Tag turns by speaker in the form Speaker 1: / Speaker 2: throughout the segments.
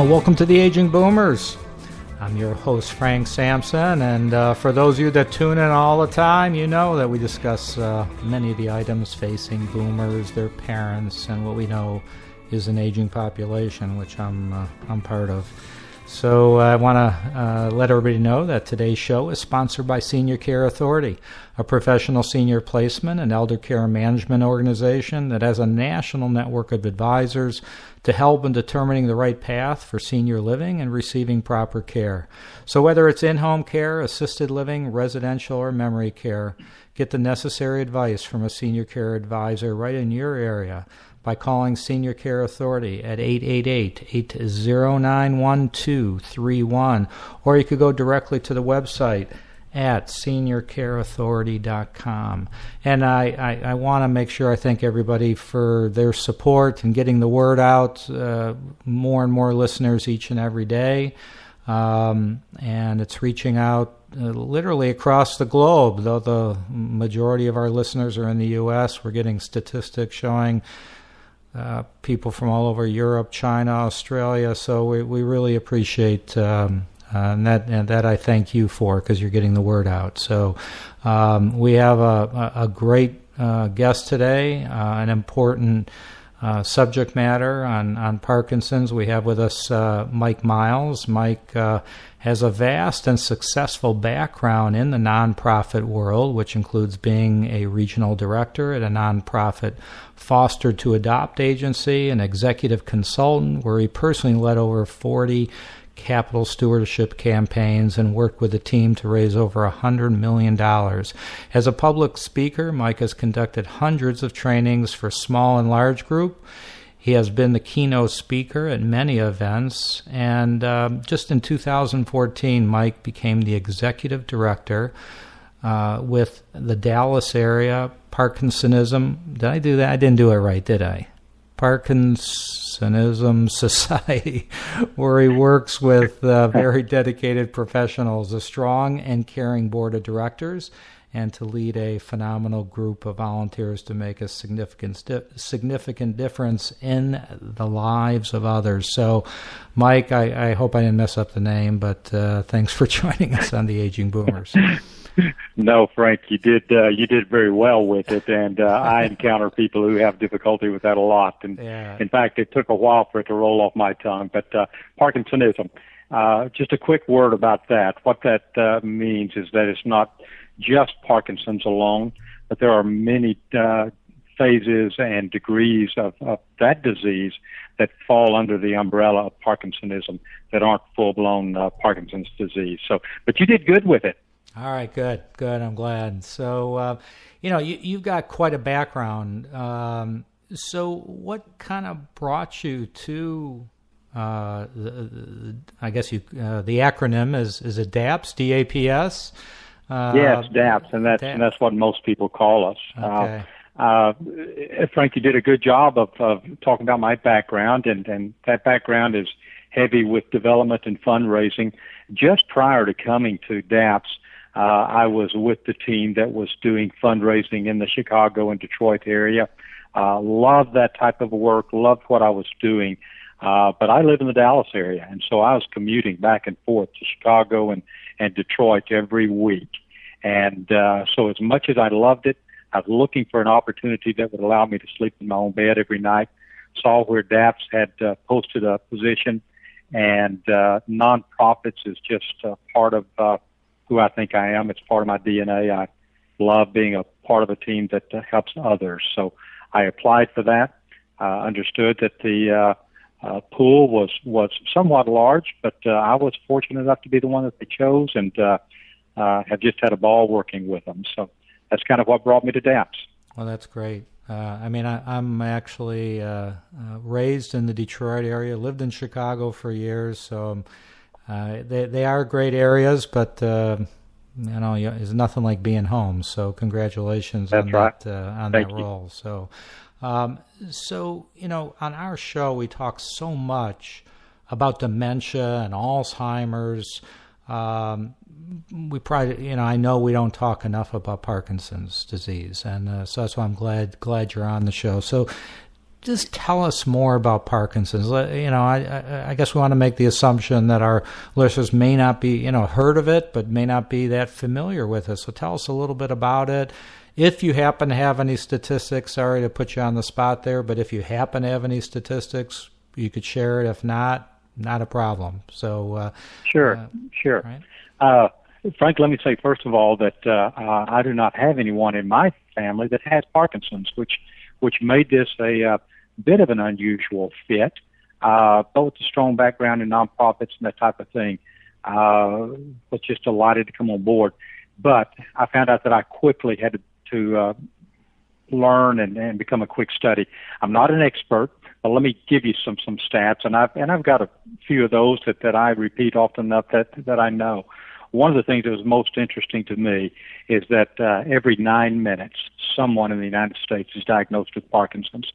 Speaker 1: Well, welcome to the Aging Boomers. I'm your host, Frank Sampson, and for those of you that tune in all the time, you know that we discuss many of the items facing boomers, their parents, and what we know is an aging population, which I'm part of. So I want to let everybody know that today's show is sponsored by Senior Care Authority, a professional senior placement and elder care management organization that has a national network of advisors to help in determining the right path for senior living and receiving proper care. So whether it's in-home care, assisted living, residential, or memory care, get the necessary advice from a senior care advisor right in your area by calling Senior Care Authority at 888-809-1231, or you could go directly to the website at seniorcareauthority.com. And I want to make sure I thank everybody for their support and getting the word out, more and more listeners each and every day. And it's reaching out literally across the globe, though the majority of our listeners are in the U.S. We're getting statistics showing people from all over Europe, China, Australia. So we really appreciate and that I thank you for, because you're getting the word out. So we have a great guest today, an important subject matter on Parkinson's. We have with us Mike Miles. Mike has a vast and successful background in the nonprofit world, which includes being a regional director at a nonprofit foster to adopt agency, an executive consultant where he personally led over 40 capital stewardship campaigns and worked with a team to raise over $100 million. As a public speaker, Mike has conducted hundreds of trainings for small and large group. He has been the keynote speaker at many events, and just in 2014, Mike became the executive director with the Dallas Area Parkinsonism. Did I do that? I didn't do it right, did I? Parkinsonism Society, where he works with very dedicated professionals, a strong and caring board of directors, and to lead a phenomenal group of volunteers to make a significant difference in the lives of others. So, Mike, I hope I didn't mess up the name, but thanks for joining us on the Aging Boomers.
Speaker 2: No, Frank, you did very well with it, and I encounter people who have difficulty with that a lot. And in fact, it took a while for it to roll off my tongue. But Parkinsonism, just a quick word about that. What that means is that it's not just Parkinson's alone, but there are many phases and degrees of that disease that fall under the umbrella of Parkinsonism that aren't full-blown Parkinson's disease. So, but you did good with it.
Speaker 1: All right, good. I'm glad. So, you've got quite a background. So what kind of brought you to, the acronym is it DAPS, D-A-P-S?
Speaker 2: Yes, DAPS, and that's what most people call us.
Speaker 1: Okay.
Speaker 2: Frank, you did a good job of talking about my background, and that background is heavy with development and fundraising. Just prior to coming to DAPS, I was with the team that was doing fundraising in the Chicago and Detroit area. Loved that type of work, loved what I was doing. But I live in the Dallas area, and so I was commuting back and forth to Chicago and Detroit every week. And so as much as I loved it, I was looking for an opportunity that would allow me to sleep in my own bed every night. Saw where DAPS had posted a position, and nonprofits is just part of who I think I am. It's part of my DNA. I love being a part of a team that helps others. So I applied for that. Understood that the pool was somewhat large, but I was fortunate enough to be the one that they chose, and have just had a ball working with them. So that's kind of what brought me to DAPS.
Speaker 1: Well, that's great. I'm actually raised in the Detroit area, lived in Chicago for years, so they are great areas, but there's nothing like being home. So congratulations on that role. So, on our show we talk so much about dementia and Alzheimer's. We probably, I know we don't talk enough about Parkinson's disease, and so that's why I'm glad you're on the show. So, just tell us more about Parkinson's? I guess we want to make the assumption that our listeners may not be, heard of it, but may not be that familiar with it. So tell us a little bit about it. If you happen to have any statistics, sorry to put you on the spot there, but if you happen to have any statistics, you could share it. If not a problem. So
Speaker 2: sure.
Speaker 1: Right?
Speaker 2: Frank, let me say first of all that I do not have anyone in my family that has Parkinson's, which made this a bit of an unusual fit. Both a strong background in nonprofits and that type of thing. Was just delighted to come on board. But I found out that I quickly had to learn and become a quick study. I'm not an expert, but let me give you some stats, and I've got a few of those that I repeat often enough that I know. One of the things that was most interesting to me is that every 9 minutes, someone in the United States is diagnosed with Parkinson's.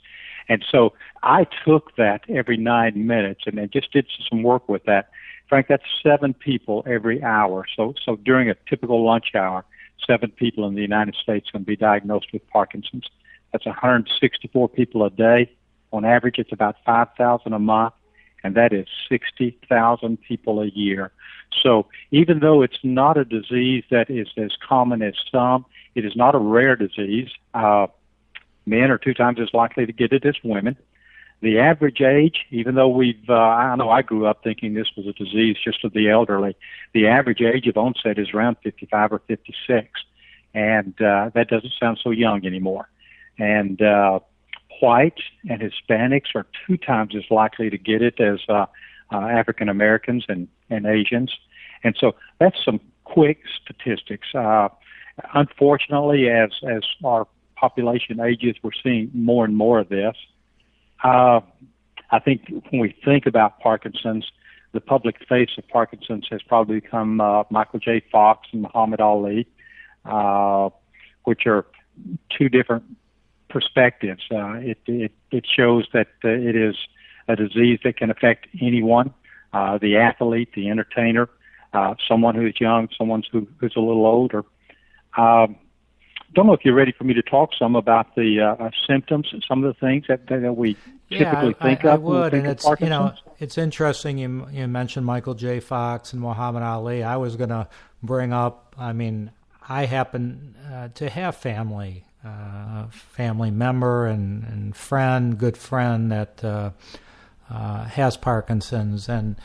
Speaker 2: And so I took that every 9 minutes and then just did some work with that. Frank, that's 7 people every hour. So during a typical lunch hour, 7 people in the United States can be diagnosed with Parkinson's. That's 164 people a day. On average, it's about 5,000 a month, and that is 60,000 people a year. So even though it's not a disease that is as common as some, it is not a rare disease. Men are 2 times as likely to get it as women. The average age, even though I know I grew up thinking this was a disease just of the elderly, the average age of onset is around 55 or 56. And that doesn't sound so young anymore. And whites and Hispanics are 2 times as likely to get it as African Americans and Asians. And so that's some quick statistics. Unfortunately, as our population ages, we're seeing more and more of this. I think when we think about Parkinson's, the public face of Parkinson's has probably become Michael J. Fox and Muhammad Ali, which are 2 different perspectives. It shows that it is a disease that can affect anyone, the athlete, the entertainer, someone who's young, someone who's a little older. Don't know if you're ready for me to talk some about the symptoms and some of the things that we typically think of.
Speaker 1: I would, and it's interesting you mentioned Michael J. Fox and Muhammad Ali. I was going to bring up, I happen to have family member and friend, good friend that has Parkinson's, and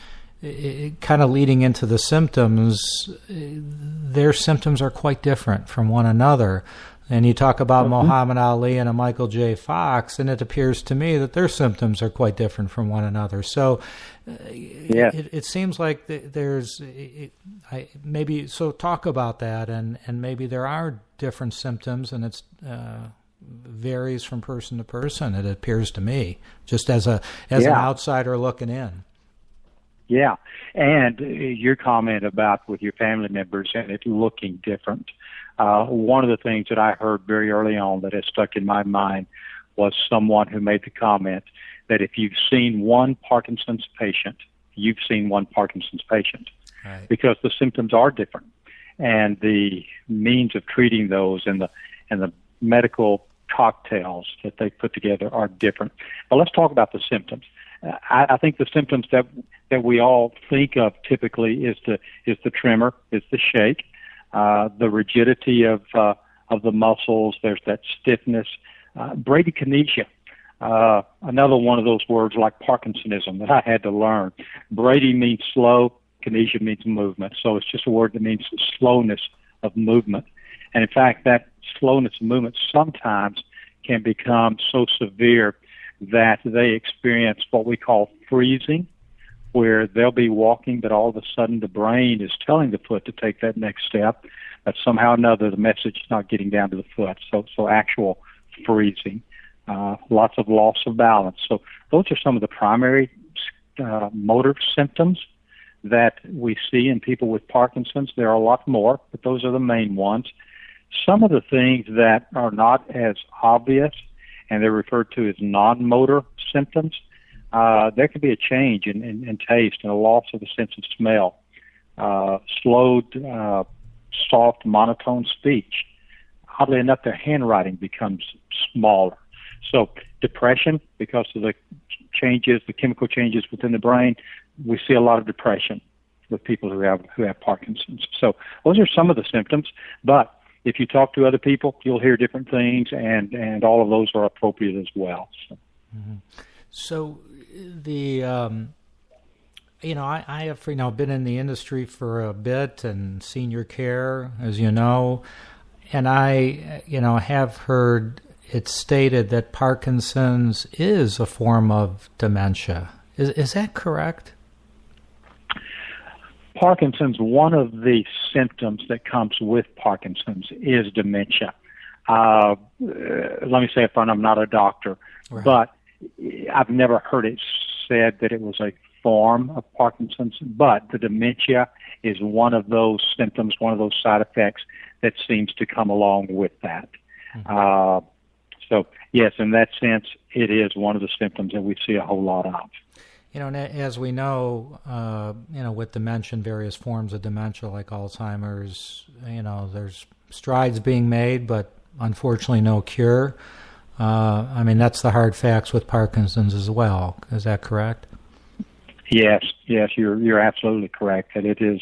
Speaker 1: it kind of leading into the symptoms, their symptoms are quite different from one another. And you talk about Muhammad Ali and a Michael J. Fox, and it appears to me that their symptoms are quite different from one another. So it seems like there's maybe, so talk about that, and maybe there are different symptoms, and it's varies from person to person, it appears to me, just as an outsider looking in.
Speaker 2: Yeah, and your comment about with your family members and it looking different. One of the things that I heard very early on that has stuck in my mind was someone who made the comment that if you've seen one Parkinson's patient, you've seen one Parkinson's patient, right? Because the symptoms are different, and the means of treating those and the medical cocktails that they put together are different. But let's talk about the symptoms. I think the symptoms that we all think of typically is the tremor, is the shake, the rigidity of the muscles. There's that stiffness, bradykinesia. Another one of those words like Parkinsonism that I had to learn. Brady means slow, kinesia means movement. So it's just a word that means slowness of movement. And in fact, that slowness of movement sometimes can become so severe that they experience what we call freezing, where they'll be walking, but all of a sudden the brain is telling the foot to take that next step, but somehow or another the message is not getting down to the foot. So actual freezing, lots of loss of balance. So those are some of the primary motor symptoms that we see in people with Parkinson's. There are a lot more, but those are the main ones. Some of the things that are not as obvious, and they're referred to as non-motor symptoms, there can be a change in taste and a loss of the sense of smell, slowed, soft, monotone speech. Oddly enough, their handwriting becomes smaller. So depression, because of the changes, the chemical changes within the brain, we see a lot of depression with people who have Parkinson's. So those are some of the symptoms, but if you talk to other people, you'll hear different things, and all of those are appropriate as well.
Speaker 1: So the I have been in the industry for a bit and senior care, as you know, and I have heard it stated that Parkinson's is a form of dementia. Is that correct?
Speaker 2: Parkinson's, one of the symptoms that comes with Parkinson's is dementia. Let me say up front, I'm not a doctor, right, but I've never heard it said that it was a form of Parkinson's, but the dementia is one of those symptoms, one of those side effects that seems to come along with that. Mm-hmm. So, yes, in that sense, it is one of the symptoms that we see a whole lot of.
Speaker 1: And as we know, with dementia, various forms of dementia like Alzheimer's, there's strides being made, but unfortunately no cure. That's the hard facts with Parkinson's as well. Is that correct?
Speaker 2: Yes, you're absolutely correct. That it is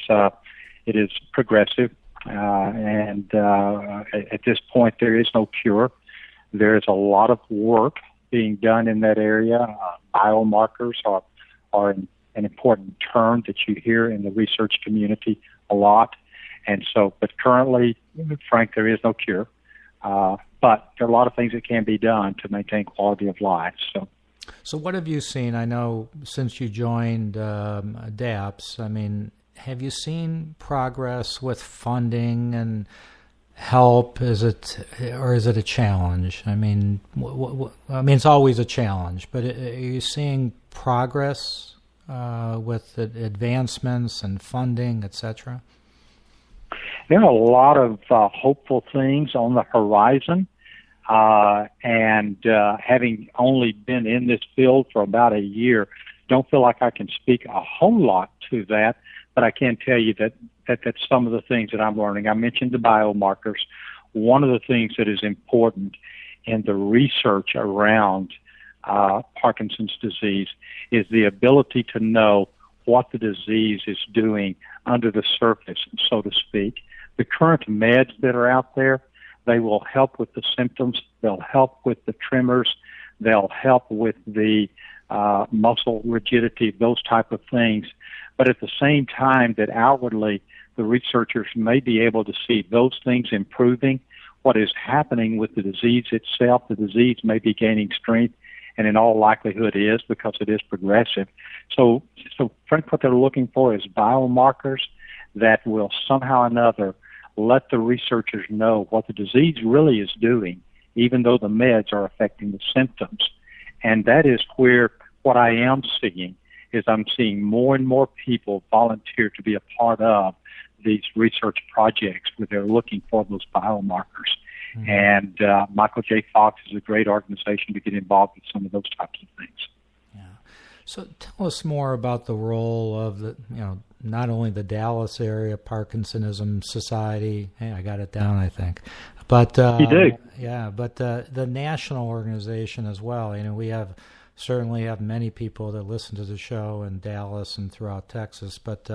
Speaker 2: progressive, and at this point there is no cure. There is a lot of work being done in that area. Biomarkers are an important term that you hear in the research community a lot, and so. But currently, Frank, there is no cure. But there are a lot of things that can be done to maintain quality of life.
Speaker 1: So what have you seen? I know since you joined DAPS, have you seen progress with funding and help? Is it a challenge? It's always a challenge, but are you seeing progress with the advancements and funding, etc.?
Speaker 2: There are a lot of hopeful things on the horizon, and having only been in this field for about a year, don't feel like I can speak a whole lot to that, but I can tell you that that's some of the things that I'm learning. I mentioned the biomarkers. One of the things that is important in the research around Parkinson's disease is the ability to know what the disease is doing under the surface, so to speak. The current meds that are out there, they will help with the symptoms, they'll help with the tremors, they'll help with the muscle rigidity, those type of things. But at the same time that outwardly the researchers may be able to see those things improving, what is happening with the disease itself, the disease may be gaining strength, and in all likelihood is, because it is progressive. So Frank, what they're looking for is biomarkers that will somehow or another let the researchers know what the disease really is doing, even though the meds are affecting the symptoms. And that is where what I am seeing is I'm seeing more and more people volunteer to be a part of these research projects where they're looking for those biomarkers. Mm-hmm. And Michael J. Fox is a great organization to get involved with some of those types of things.
Speaker 1: Yeah. So tell us more about the role of the, not only the Dallas Area Parkinsonism Society. Hey, I got it down, I think. But
Speaker 2: you do.
Speaker 1: Yeah, but the national organization as well. We certainly have many people that listen to the show in Dallas and throughout Texas, but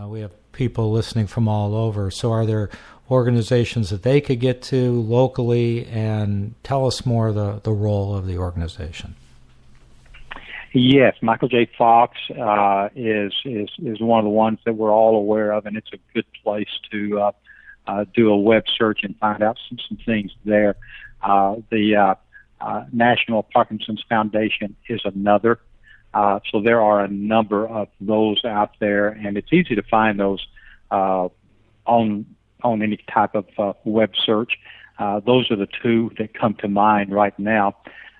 Speaker 1: we have people listening from all over. So are there organizations that they could get to locally, and tell us more the role of the organization?
Speaker 2: Yes, Michael J. Fox is one of the ones that we're all aware of, and it's a good place to do a web search and find out some things there. The National Parkinson's Foundation is another. So there are a number of those out there, and it's easy to find those on any type of web search. Those are the two that come to mind right now.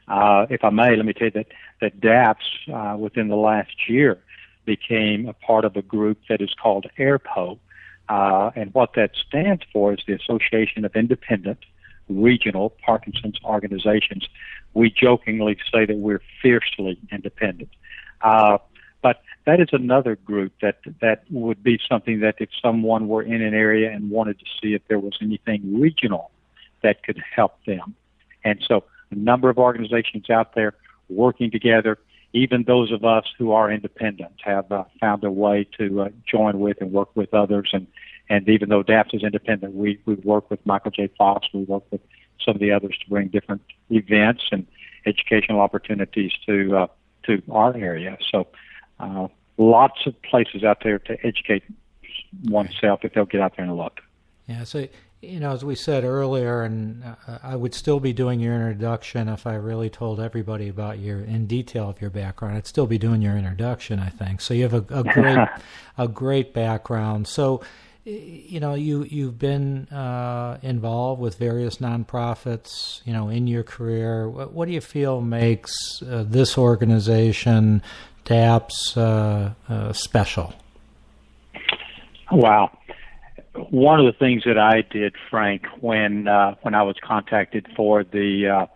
Speaker 2: If I may, let me tell you that DAPS within the last year became a part of a group that is called AIRPO, and what that stands for is the Association of Independent Regional Parkinson's Organizations. We jokingly say that we're fiercely independent. But that is another group that would be something that if someone were in an area and wanted to see if there was anything regional that could help them. And so a number of organizations out there working together. Even those of us who are independent have found a way to join with and work with others. And even though DAPS is independent, we work with Michael J. Fox. We work with some of the others to bring different events and educational opportunities to our area. So lots of places out there to educate oneself if they'll get out there and look.
Speaker 1: Yeah, so, as we said earlier, and I would still be doing your introduction if I really told everybody about in detail of your background. I'd still be doing your introduction, I think. So you have a great background. So, you've been involved with various nonprofits, in your career. What do you feel makes this organization, DAPS, special?
Speaker 2: Wow. One of the things that I did, Frank, when I was contacted for to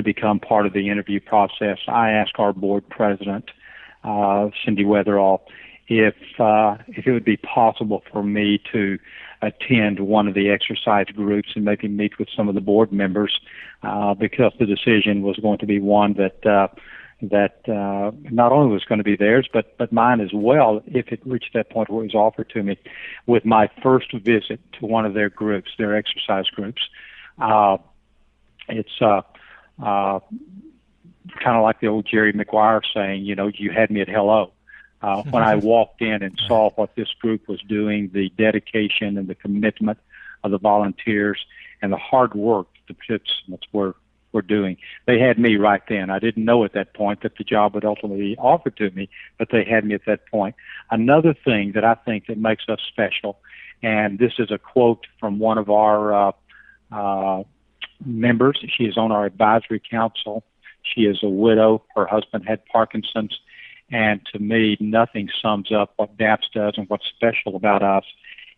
Speaker 2: become part of the interview process, I asked our board president, Cindy Weatherall, if it would be possible for me to attend one of the exercise groups and maybe meet with some of the board members, because the decision was going to be one that not only was going to be theirs, but mine as well, if it reached that point where it was offered to me. With my first visit to one of their groups, their exercise groups, it's kind of like the old Jerry Maguire saying, you had me at hello. When I walked in and saw what this group was doing, the dedication and the commitment of the volunteers and the hard work the participants were doing, they had me right then. I didn't know at that point that the job would ultimately be offered to me, but they had me at that point. Another thing that I think that makes us special, and this is a quote from one of our members. She is on our advisory council. She is a widow. Her husband had Parkinson's. And to me, nothing sums up what DAPS does and what's special about us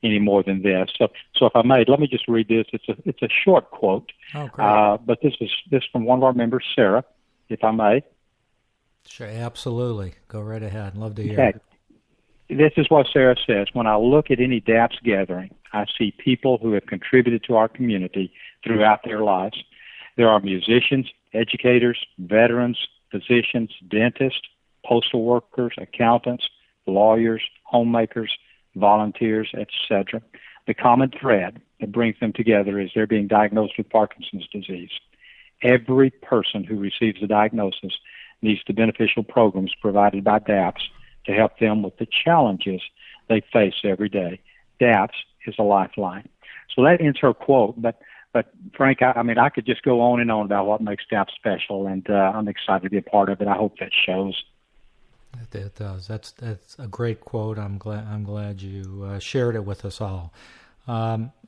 Speaker 2: any more than this. So if I may, let me just read this. It's a short quote.
Speaker 1: Oh, great.
Speaker 2: But this is from one of our members, Sarah, if I may.
Speaker 1: Sure, absolutely. Go right ahead. Love to hear it.
Speaker 2: This is what Sarah says. When I look at any DAPS gathering, I see people who have contributed to our community throughout their lives. There are musicians, educators, veterans, physicians, dentists, postal workers, accountants, lawyers, homemakers, volunteers, etc. The common thread that brings them together is they're being diagnosed with Parkinson's disease. Every person who receives a diagnosis needs the beneficial programs provided by DAPS to help them with the challenges they face every day. DAPS is a lifeline. So that ends her quote, but Frank, I could just go on and on about what makes DAPS special, and I'm excited to be a part of it. I hope that shows.
Speaker 1: It does. That's a great quote. I'm glad you shared it with us all.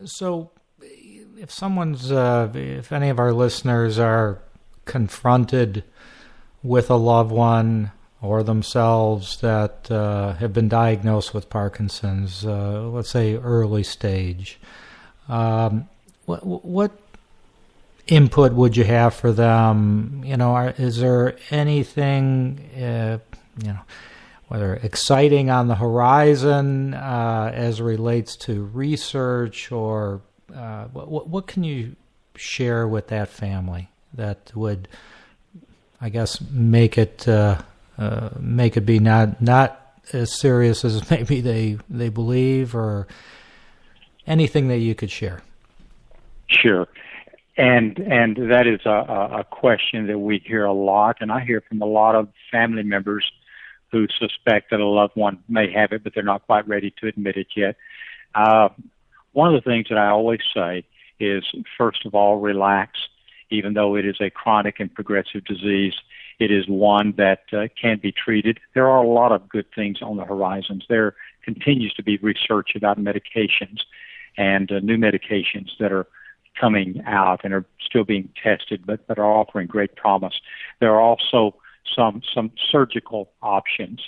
Speaker 1: So, if any of our listeners are confronted with a loved one or themselves that have been diagnosed with Parkinson's, let's say early stage, what input would you have for them? Is there anything whether exciting on the horizon as relates to research, or what can you share with that family that would, I guess, make it be not as serious as maybe they believe, or anything that you could share?
Speaker 2: Sure. And that is a question that we hear a lot, and I hear from a lot of family members who suspect that a loved one may have it, but they're not quite ready to admit it yet. One of the things that I always say is, first of all, relax. Even though it is a chronic and progressive disease, it is one that can be treated. There are a lot of good things on the horizons. There continues to be research about medications and new medications that are coming out and are still being tested, but are offering great promise. There are also some surgical options,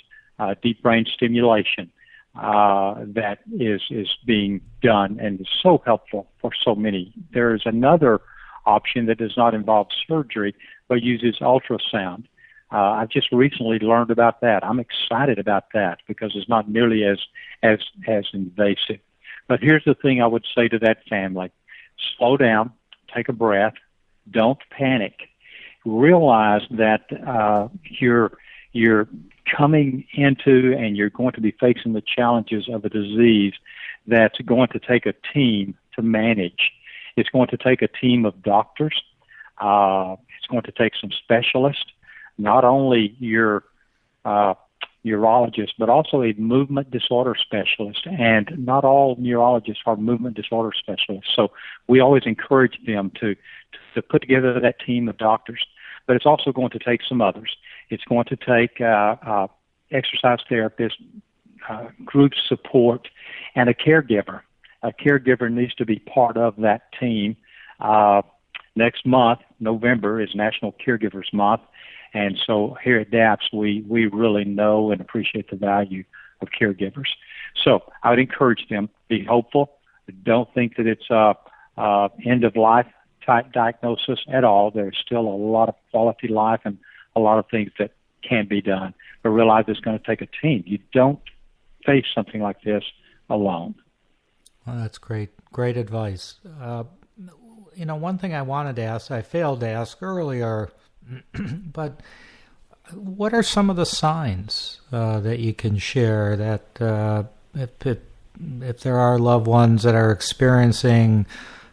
Speaker 2: deep brain stimulation, that is being done and is so helpful for so many. There is another option that does not involve surgery but uses ultrasound. I've just recently learned about that. I'm excited about that because it's not nearly as invasive. But here's the thing I would say to that family: slow down, take a breath, don't panic. realize that you're coming into and you're going to be facing the challenges of a disease that's going to take a team to manage. It's going to take a team of doctors. It's going to take some specialists, not only your neurologist, but also a movement disorder specialist. And not all neurologists are movement disorder specialists. So we always encourage them to put together that team of doctors. But it's also going to take some others. It's going to take exercise therapists, group support, and a caregiver. A caregiver needs to be part of that team. Next month, November, is National Caregivers Month. And so here at DAPS, we really know and appreciate the value of caregivers. So I would encourage them, be hopeful. Don't think that it's end-of-life type diagnosis at all. There's still a lot of quality life and a lot of things that can be done. But realize it's going to take a team. You don't face something like this alone.
Speaker 1: Well, that's great. Great advice. One thing I wanted to ask, I failed to ask earlier, but what are some of the signs that you can share that if there are loved ones that are experiencing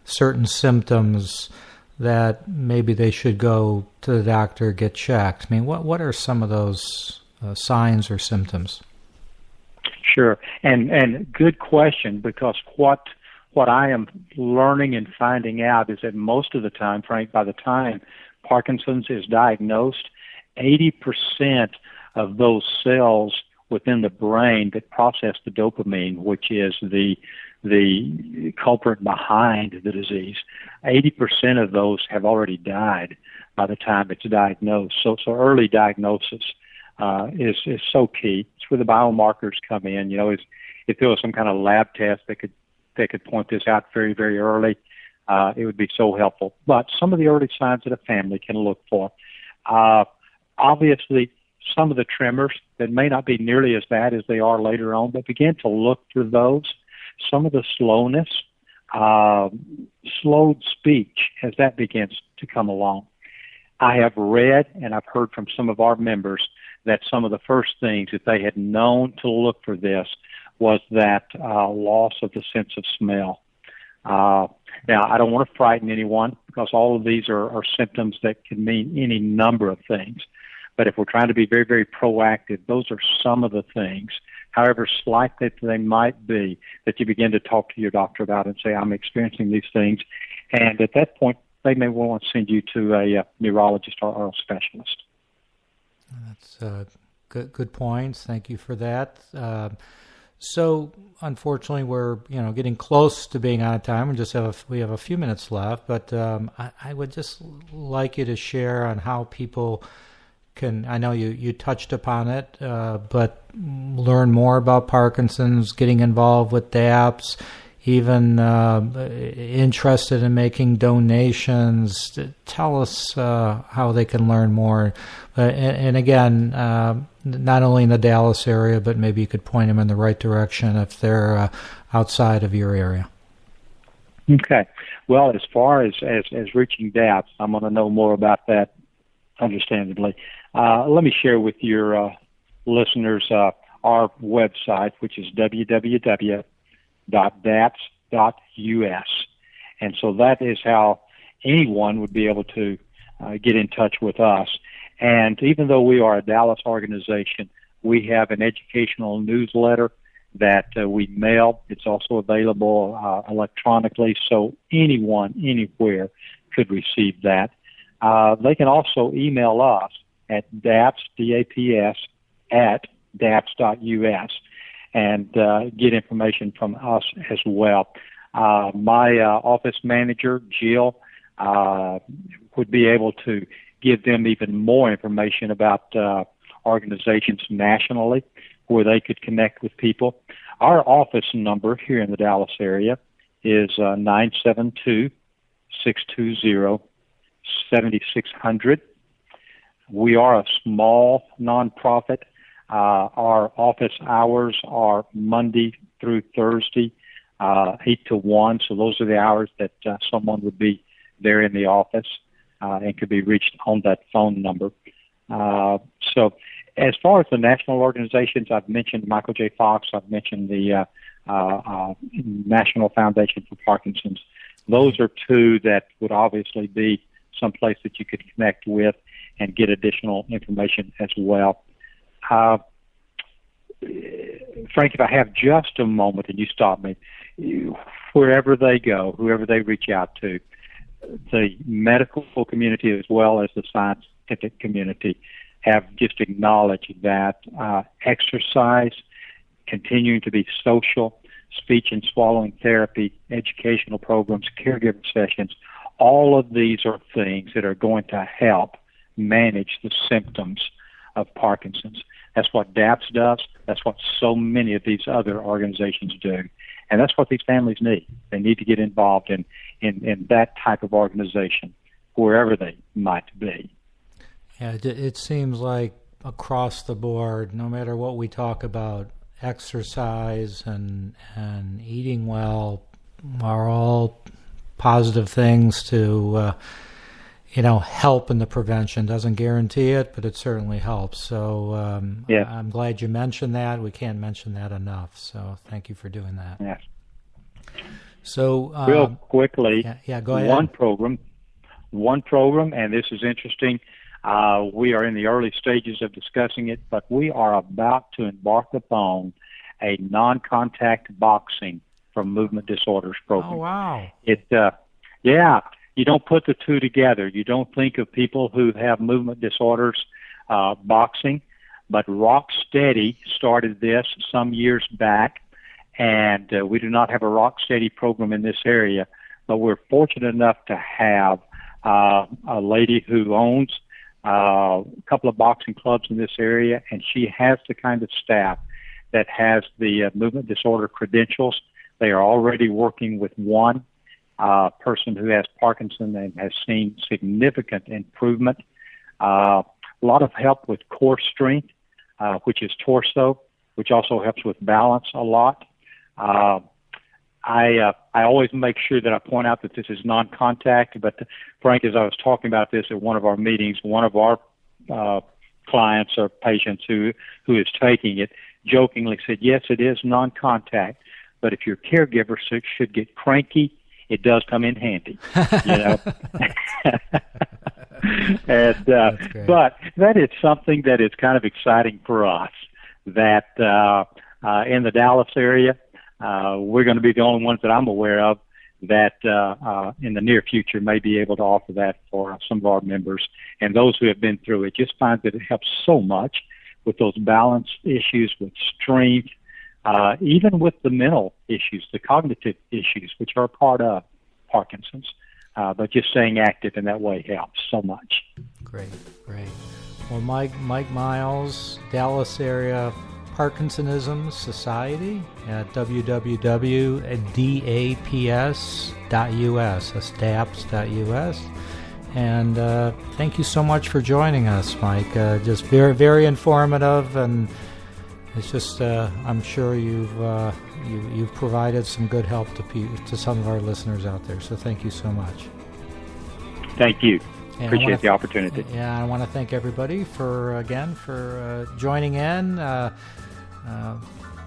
Speaker 1: certain symptoms that maybe they should go to the doctor, get checked? I mean, what are some of those signs or symptoms?
Speaker 2: Sure, and good question, because what I am learning and finding out is that most of the time, Frank, by the time Parkinson's is diagnosed, 80% of those cells within the brain that process the dopamine, which is the culprit behind the disease, 80% of those have already died by the time it's diagnosed. So early diagnosis is so key. It's where the biomarkers come in. If there was some kind of lab test that could point this out very, very early, it would be so helpful. But some of the early signs that a family can look for, obviously, some of the tremors that may not be nearly as bad as they are later on, but begin to look for those. Some of the slowness, slowed speech as that begins to come along. I have read and I've heard from some of our members that some of the first things that they had known to look for this was that loss of the sense of smell. Now, I don't want to frighten anyone, because all of these are symptoms that can mean any number of things. But if we're trying to be very, very proactive, those are some of the things, however slight that they might be, that you begin to talk to your doctor about and say, I'm experiencing these things. And at that point, they may want to send you to a neurologist or a specialist.
Speaker 1: That's good points. Thank you for that. So, unfortunately, we're getting close to being out of time. We have a few minutes left, but I would just like you to share on how people can. I know you touched upon it, but learn more about Parkinson's, getting involved with DAPS, even interested in making donations. Tell us how they can learn more. And again, not only in the Dallas area, but maybe you could point them in the right direction if they're outside of your area.
Speaker 2: Okay. Well, as far as reaching DAPS, I'm going to know more about that, understandably. Let me share with your listeners our website, which is www.daps.us. And so that is how anyone would be able to get in touch with us. And even though we are a Dallas organization, we have an educational newsletter that we mail. It's also available electronically, so anyone, anywhere could receive that. They can also email us at DAPS, D-A-P-S, at daps.us, and get information from us as well. My office manager, Jill, would be able to give them even more information about organizations nationally where they could connect with people. Our office number here in the Dallas area is 972-620-7600. We are a small nonprofit. Our office hours are Monday through Thursday, 8 to 1. So those are the hours that someone would be there in the office. and could be reached on that phone number. So as far as the national organizations, I've mentioned Michael J. Fox, I've mentioned the National Foundation for Parkinson's. Those are two that would obviously be someplace that you could connect with and get additional information as well. Frank, if I have just a moment and you stop me, wherever they go, whoever they reach out to, the medical community as well as the scientific community have just acknowledged that exercise, continuing to be social, speech and swallowing therapy, educational programs, caregiver sessions, all of these are things that are going to help manage the symptoms of Parkinson's. That's what DAPS does. That's what so many of these other organizations do. And that's what these families need. They need to get involved in that type of organization, wherever they might be.
Speaker 1: Yeah, it seems like across the board, no matter what we talk about, exercise and eating well are all positive things to help in the prevention. Doesn't guarantee it, but it certainly helps. So I'm glad you mentioned that. We can't mention that enough. So thank you for doing that.
Speaker 2: Yes.
Speaker 1: So
Speaker 2: real quickly,
Speaker 1: go ahead.
Speaker 2: One program, and this is interesting. We are in the early stages of discussing it, but we are about to embark upon a non-contact boxing for movement disorders program.
Speaker 1: Oh, wow.
Speaker 2: You don't put the two together. You don't think of people who have movement disorders boxing, but Rocksteady started this some years back, and we do not have a Rocksteady program in this area, but we're fortunate enough to have a lady who owns a couple of boxing clubs in this area, and she has the kind of staff that has the movement disorder credentials. They are already working with one person who has Parkinson and has seen significant improvement. A lot of help with core strength, which is torso, which also helps with balance a lot. I always make sure that I point out that this is non-contact, but Frank, as I was talking about this at one of our meetings, one of our clients or patients who is taking it jokingly said, yes, it is non-contact, but if your caregiver should get cranky, it does come in handy, And, but that is something that is kind of exciting for us, that in the Dallas area, we're going to be the only ones that I'm aware of that in the near future may be able to offer that for some of our members. And those who have been through it just find that it helps so much with those balance issues, with strength, even with the mental issues, the cognitive issues, which are part of Parkinson's. But just staying active in that way helps so much. Great.
Speaker 1: Well, Mike Miles, Dallas Area Parkinsonism Society at www.daps.us. That's daps.us. And thank you so much for joining us, Mike. Just very, very informative, and it's just I'm sure you've provided some good help to some of our listeners out there. So thank you so much.
Speaker 2: Thank you. And appreciate the opportunity.
Speaker 1: Yeah, I want to thank everybody for joining in.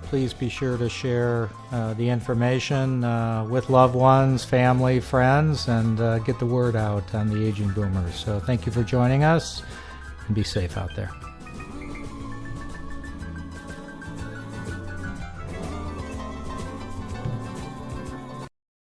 Speaker 1: Please be sure to share the information with loved ones, family, friends, and get the word out on the aging boomers. So thank you for joining us, and be safe out there.